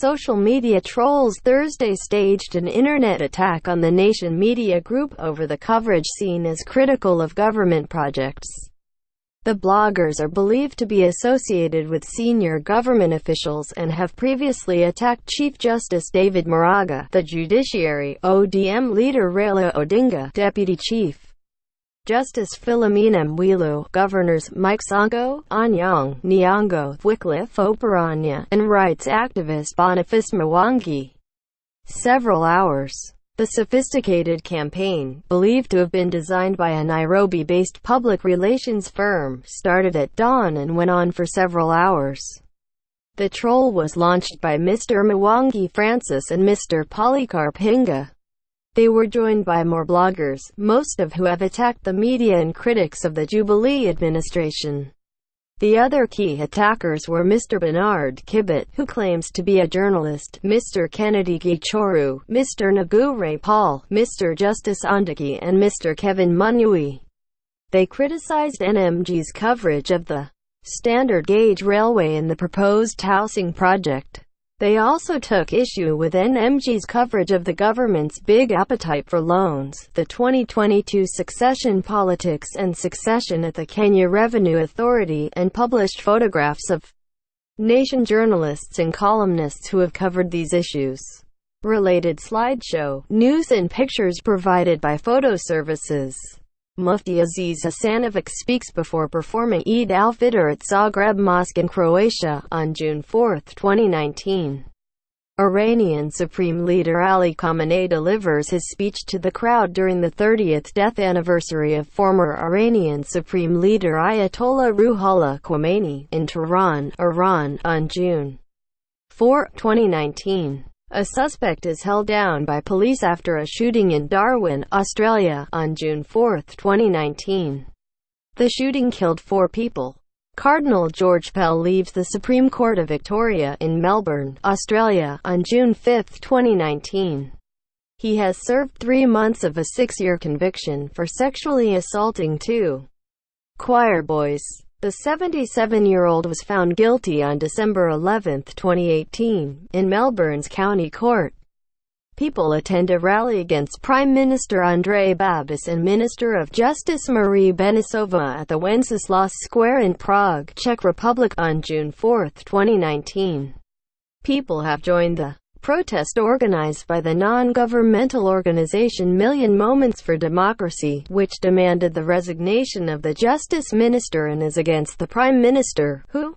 Social media trolls Thursday staged an internet attack on the Nation media group over the coverage seen as critical of government projects. The bloggers are believed to be associated with senior government officials and have previously attacked Chief Justice David Maraga, the Judiciary, ODM leader Raila Odinga, Deputy Chief Justice Philomena Mwilu, Governors Mike Sonko, Anyang' Nyong'o, Wycliffe Oparanya, and rights activist Boniface Mwangi. Several hours. The sophisticated campaign, believed to have been designed by a Nairobi-based public relations firm, started at dawn and went on for several hours. The troll was launched by Mr. Mwangi Francis and Mr. Polycarp Hinga. They were joined by more bloggers, most of who have attacked the media and critics of the Jubilee administration. The other key attackers were Mr. Bernard Kibet, who claims to be a journalist, Mr. Kennedy Gichoru, Mr. Nagure Paul, Mr. Justice Ondaki, and Mr. Kevin Munui. They criticized NMG's coverage of the standard gauge railway and the proposed housing project. They also took issue with NMG's coverage of the government's big appetite for loans, the 2022 succession politics and succession at the Kenya Revenue Authority, and published photographs of Nation journalists and columnists who have covered these issues. Related slideshow, news and pictures provided by photo services. Mufti Aziz Hasanovic speaks before performing Eid al-Fitr at Zagreb Mosque in Croatia, on June 4, 2019. Iranian Supreme Leader Ali Khamenei delivers his speech to the crowd during the 30th death anniversary of former Iranian Supreme Leader Ayatollah Ruhollah Khomeini, in Tehran, Iran, on June 4, 2019. A suspect is held down by police after a shooting in Darwin, Australia, on June 4, 2019. The shooting killed 4 people. Cardinal George Pell leaves the Supreme Court of Victoria, in Melbourne, Australia, on June 5, 2019. He has served 3 months of a 6-year conviction for sexually assaulting 2 choir boys. The 77-year-old was found guilty on December 11, 2018, in Melbourne's County Court. People attend a rally against Prime Minister Andrej Babis and Minister of Justice Marie Benisova at the Wenceslas Square in Prague, Czech Republic, on June 4, 2019. People have joined the protest organized by the non-governmental organization Million Moments for Democracy, which demanded the resignation of the Justice Minister and is against the Prime Minister, who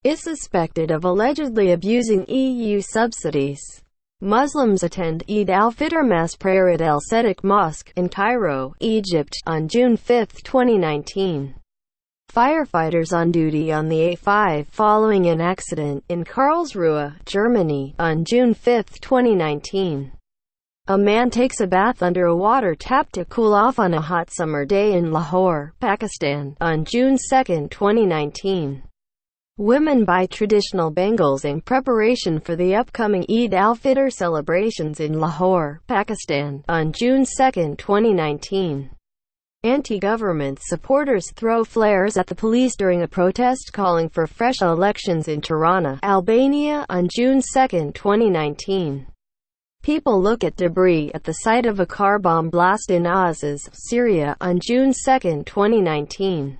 is suspected of allegedly abusing EU subsidies. Muslims attend Eid al-Fitr mass prayer at El Sadiq Mosque, in Cairo, Egypt, on June 5, 2019. Firefighters on duty on the A5 following an accident in Karlsruhe, Germany, on June 5, 2019. A man takes a bath under a water tap to cool off on a hot summer day in Lahore, Pakistan, on June 2, 2019. Women buy traditional bangles in preparation for the upcoming Eid al-Fitr celebrations in Lahore, Pakistan, on June 2, 2019. Anti-government supporters throw flares at the police during a protest calling for fresh elections in Tirana, Albania, on June 2, 2019. People look at debris at the site of a car bomb blast in Azaz, Syria, on June 2, 2019.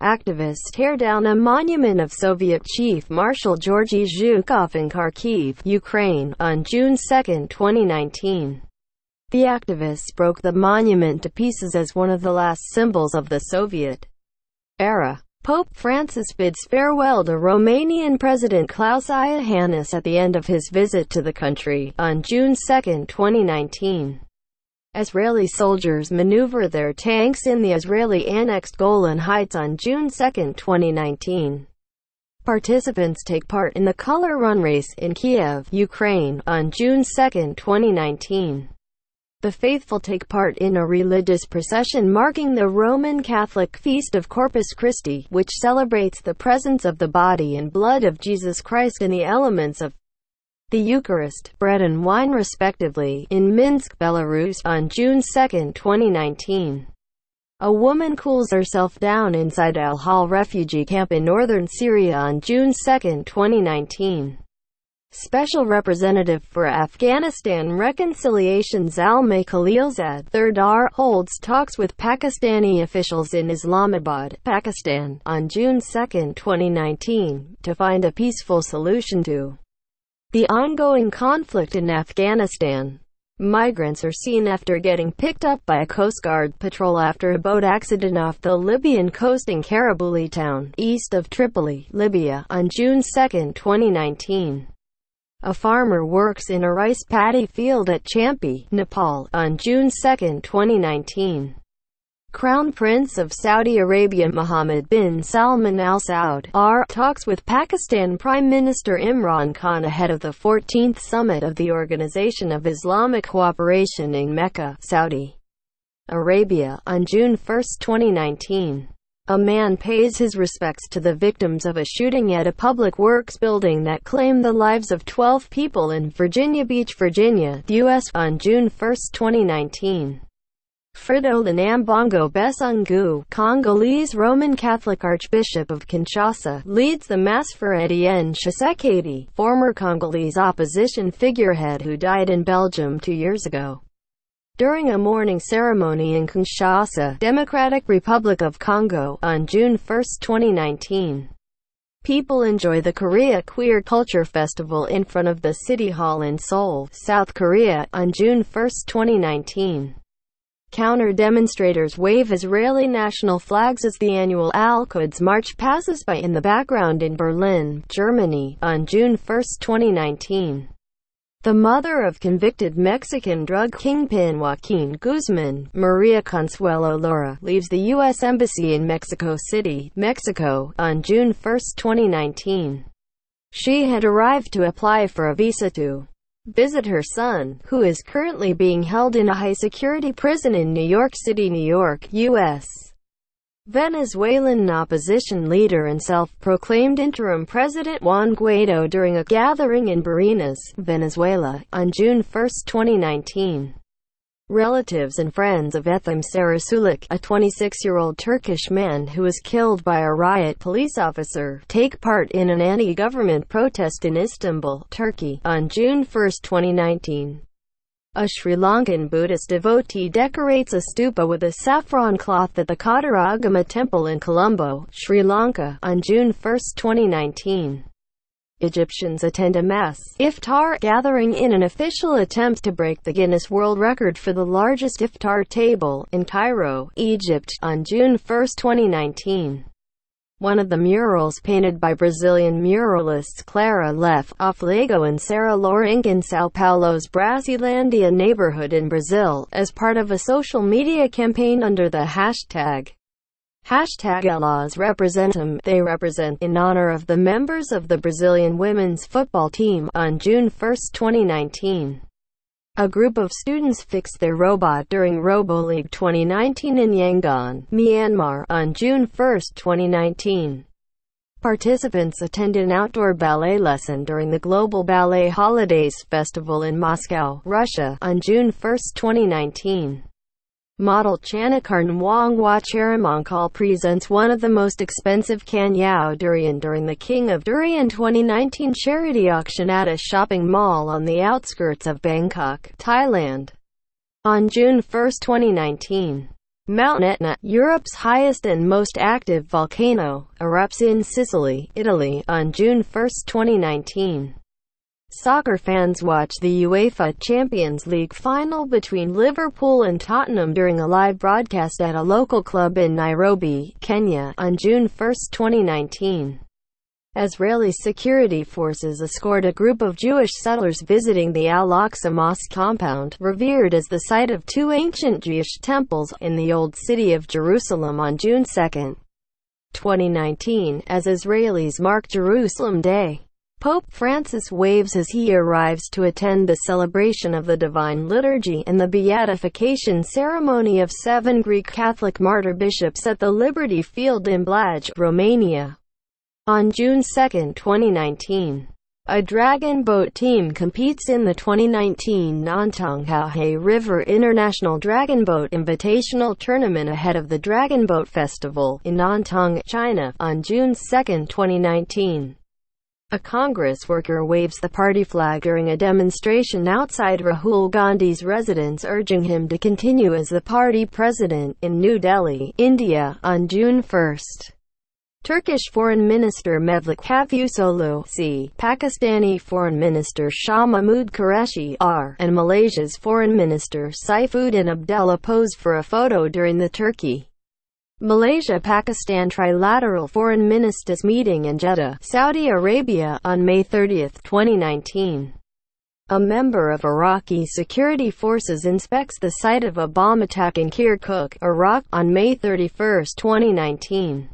Activists tear down a monument of Soviet Chief Marshal Georgy Zhukov in Kharkiv, Ukraine, on June 2, 2019. The activists broke the monument to pieces as one of the last symbols of the Soviet era. Pope Francis bids farewell to Romanian President Klaus Iohannis at the end of his visit to the country, on June 2, 2019. Israeli soldiers maneuver their tanks in the Israeli-annexed Golan Heights on June 2, 2019. Participants take part in the Color Run race in Kiev, Ukraine, on June 2, 2019. The faithful take part in a religious procession marking the Roman Catholic feast of Corpus Christi, which celebrates the presence of the body and blood of Jesus Christ and the elements of the Eucharist, bread and wine respectively, in Minsk, Belarus, on June 2, 2019. A woman cools herself down inside Al-Hol refugee camp in northern Syria on June 2, 2019. Special Representative for Afghanistan Reconciliation Zalmay Khalilzad III holds talks with Pakistani officials in Islamabad, Pakistan, on June 2, 2019, to find a peaceful solution to the ongoing conflict in Afghanistan. Migrants are seen after getting picked up by a Coast Guard patrol after a boat accident off the Libyan coast in Karabouli town, east of Tripoli, Libya, on June 2, 2019. A farmer works in a rice paddy field at Champi, Nepal, on June 2, 2019. Crown Prince of Saudi Arabia Mohammed bin Salman Al Saud talks with Pakistan Prime Minister Imran Khan ahead of the 14th summit of the Organization of Islamic Cooperation in Mecca, Saudi Arabia, on June 1, 2019. A man pays his respects to the victims of a shooting at a public works building that claimed the lives of 12 people in Virginia Beach, Virginia, U.S., on June 1, 2019. Fridolin Ambongo Besungu, Congolese Roman Catholic Archbishop of Kinshasa, leads the Mass for Etienne Tshisekedi, former Congolese opposition figurehead who died in Belgium 2 years ago. During a mourning ceremony in Kinshasa, Democratic Republic of Congo, on June 1, 2019. People enjoy the Korea Queer Culture Festival in front of the City Hall in Seoul, South Korea, on June 1, 2019. Counter-demonstrators wave Israeli national flags as the annual Al-Quds March passes by in the background in Berlin, Germany, on June 1, 2019. The mother of convicted Mexican drug kingpin Joaquin Guzman, Maria Consuelo Lara, leaves the U.S. Embassy in Mexico City, Mexico, on June 1, 2019. She had arrived to apply for a visa to visit her son, who is currently being held in a high-security prison in New York City, New York, U.S. Venezuelan opposition leader and self-proclaimed interim president Juan Guaido during a gathering in Barinas, Venezuela, on June 1, 2019. Relatives and friends of Ethem Sarasulik, a 26-year-old Turkish man who was killed by a riot police officer, take part in an anti-government protest in Istanbul, Turkey, on June 1, 2019. A Sri Lankan Buddhist devotee decorates a stupa with a saffron cloth at the Kotaragama Temple in Colombo, Sri Lanka, on June 1, 2019. Egyptians attend a mass iftar gathering in an official attempt to break the Guinness World Record for the largest iftar table, in Cairo, Egypt, on June 1, 2019. One of the murals painted by Brazilian muralists Clara Leff, Oflago and Sarah Loring in São Paulo's Brasilândia neighborhood in Brazil, as part of a social media campaign under the hashtag Elas Representam, they represent, in honor of the members of the Brazilian women's football team, on June 1, 2019. A group of students fixed their robot during RoboLeague 2019 in Yangon, Myanmar, on June 1, 2019. Participants attend an outdoor ballet lesson during the Global Ballet Holidays Festival in Moscow, Russia, on June 1, 2019. Model Chanakarn Wangwa Charamonkal presents one of the most expensive Kanyao durian during the King of Durian 2019 charity auction at a shopping mall on the outskirts of Bangkok, Thailand, on June 1, 2019. Mount Etna, Europe's highest and most active volcano, erupts in Sicily, Italy, on June 1, 2019. Soccer fans watch the UEFA Champions League final between Liverpool and Tottenham during a live broadcast at a local club in Nairobi, Kenya, on June 1, 2019. Israeli security forces escort a group of Jewish settlers visiting the Al-Aqsa Mosque compound, revered as the site of two ancient Jewish temples, in the Old City of Jerusalem on June 2, 2019, as Israelis mark Jerusalem Day. Pope Francis waves as he arrives to attend the celebration of the Divine Liturgy and the beatification ceremony of 7 Greek Catholic martyr bishops at the Liberty Field in Blaj, Romania, on June 2, 2019. A dragon boat team competes in the 2019 Nantong River International Dragon Boat Invitational Tournament ahead of the Dragon Boat Festival in Nantong, China, on June 2, 2019. A Congress worker waves the party flag during a demonstration outside Rahul Gandhi's residence, urging him to continue as the party president in New Delhi, India, on June 1. Turkish Foreign Minister Mevlut Cavusoglu, c. Pakistani Foreign Minister Shah Mahmood Qureshi, r. and Malaysia's Foreign Minister Saifuddin Abdullah posed for a photo during the Malaysia-Pakistan Trilateral Foreign Ministers meeting in Jeddah, Saudi Arabia, on May 30, 2019. A member of Iraqi security forces inspects the site of a bomb attack in Kirkuk, Iraq, on May 31, 2019.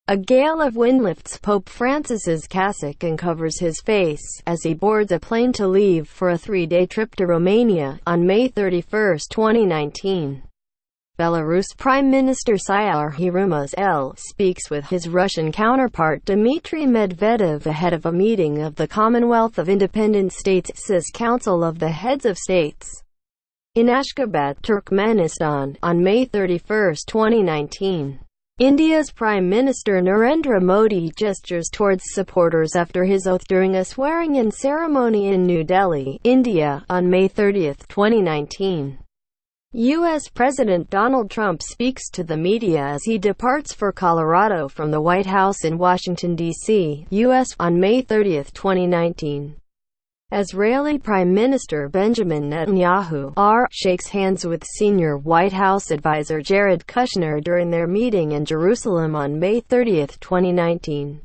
A gale of wind lifts Pope Francis's cassock and covers his face, as he boards a plane to leave for a 3-day trip to Romania, on May 31, 2019. Belarus Prime Minister Syar Hirumaz speaks with his Russian counterpart Dmitry Medvedev ahead of a meeting of the Commonwealth of Independent States Council of the Heads of States in Ashgabat, Turkmenistan, on May 31, 2019. India's Prime Minister Narendra Modi gestures towards supporters after his oath during a swearing-in ceremony in New Delhi, India, on May 30, 2019. U.S. President Donald Trump speaks to the media as he departs for Colorado from the White House in Washington, D.C., U.S., on May 30, 2019. Israeli Prime Minister Benjamin Netanyahu, r. shakes hands with senior White House advisor Jared Kushner during their meeting in Jerusalem on May 30, 2019.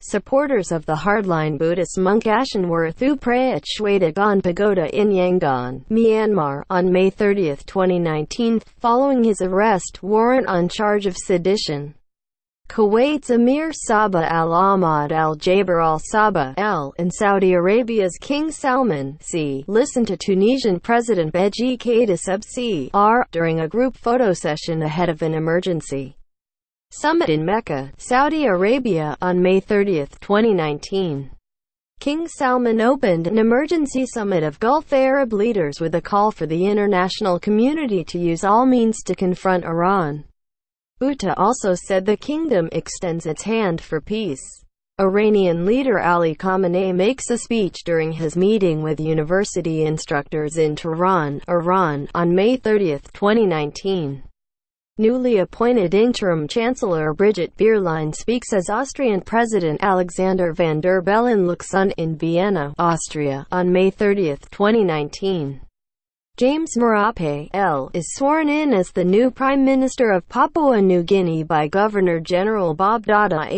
Supporters of the hardline Buddhist monk Ashenworth pray at Shwedagon Pagoda in Yangon, Myanmar, on May 30, 2019, following his arrest warrant on charge of sedition. Kuwait's Emir Sabah al-Ahmad al-Jaber al-Sabah and Saudi Arabia's King Salman listened to Tunisian President Beji Caid Essebsi during a group photo session ahead of an emergency summit in Mecca, Saudi Arabia, on May 30, 2019. King Salman opened an emergency summit of Gulf Arab leaders with a call for the international community to use all means to confront Iran. Bhutta also said the kingdom extends its hand for peace. Iranian leader Ali Khamenei makes a speech during his meeting with university instructors in Tehran, Iran, on May 30, 2019. Newly appointed interim Chancellor Brigitte Bierlein speaks as Austrian President Alexander van der Bellen looks on in Vienna, Austria, on May 30, 2019. James Marape is sworn in as the new Prime Minister of Papua New Guinea by Governor-General Bob Dada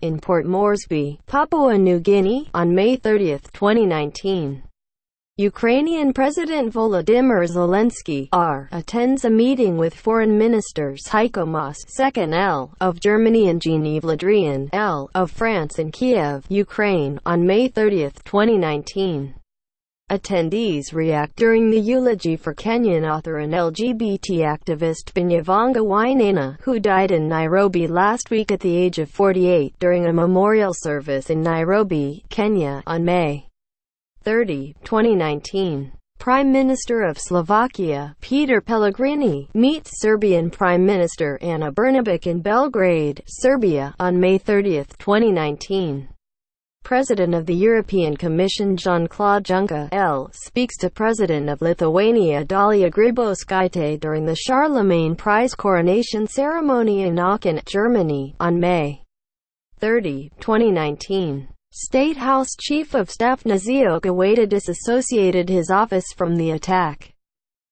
in Port Moresby, Papua New Guinea, on May 30, 2019. Ukrainian President Volodymyr Zelensky attends a meeting with Foreign Ministers Heiko Maas II of Germany and Jean-Yves Le Drian of France in Kiev, Ukraine, on May 30, 2019. Attendees react during the eulogy for Kenyan author and LGBT activist Binyavanga Wainaina, who died in Nairobi last week at the age of 48 during a memorial service in Nairobi, Kenya, on May 30, 2019. Prime Minister of Slovakia, Peter Pellegrini, meets Serbian Prime Minister Ana Brnabic in Belgrade, Serbia, on May 30, 2019. President of the European Commission Jean-Claude Juncker speaks to President of Lithuania Dalia Grybauskaitė during the Charlemagne Prize coronation ceremony in Aachen, Germany, on May 30, 2019. State House Chief of Staff Nazio Gawada disassociated his office from the attack.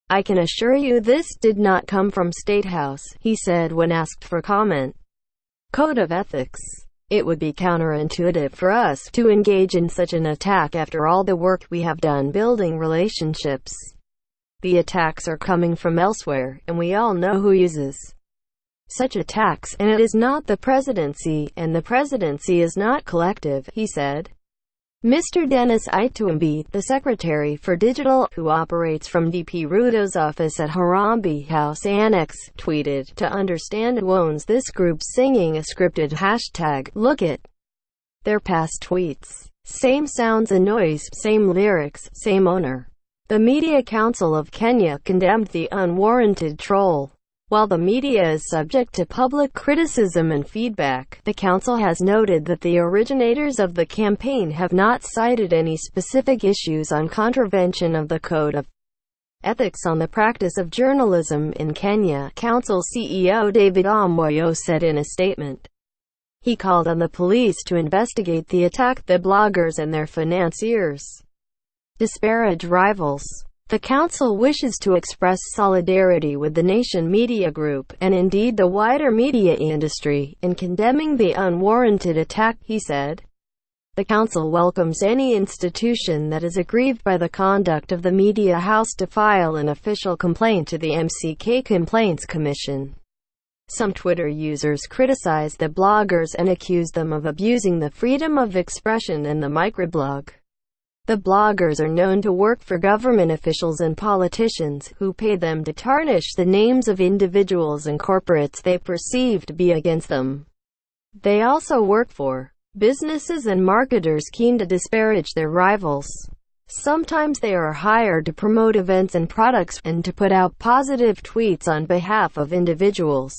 "I can assure you this did not come from State House," he said when asked for comment. Code of Ethics. "It would be counterintuitive for us to engage in such an attack after all the work we have done building relationships. The attacks are coming from elsewhere, and we all know who uses such attacks, and it is not the presidency, and the presidency is not collective," he said. Mr. Dennis Itumbi, the Secretary for Digital, who operates from DP Ruto's office at Harambee House Annex, tweeted, "To understand who owns this group singing a scripted hashtag, look at their past tweets. Same sounds and noise, same lyrics, same owner." The Media Council of Kenya condemned the unwarranted troll. While the media is subject to public criticism and feedback, the council has noted that the originators of the campaign have not cited any specific issues on contravention of the Code of Ethics on the Practice of Journalism in Kenya, Council CEO David Omoyo said in a statement. He called on the police to investigate the attack. The bloggers and their financiers disparage rivals. The council wishes to express solidarity with the Nation Media Group, and indeed the wider media industry, in condemning the unwarranted attack, he said. The council welcomes any institution that is aggrieved by the conduct of the media house to file an official complaint to the MCK Complaints Commission. Some Twitter users criticized the bloggers and accused them of abusing the freedom of expression and the microblog. The bloggers are known to work for government officials and politicians, who pay them to tarnish the names of individuals and corporates they perceive to be against them. They also work for businesses and marketers keen to disparage their rivals. Sometimes they are hired to promote events and products, and to put out positive tweets on behalf of individuals.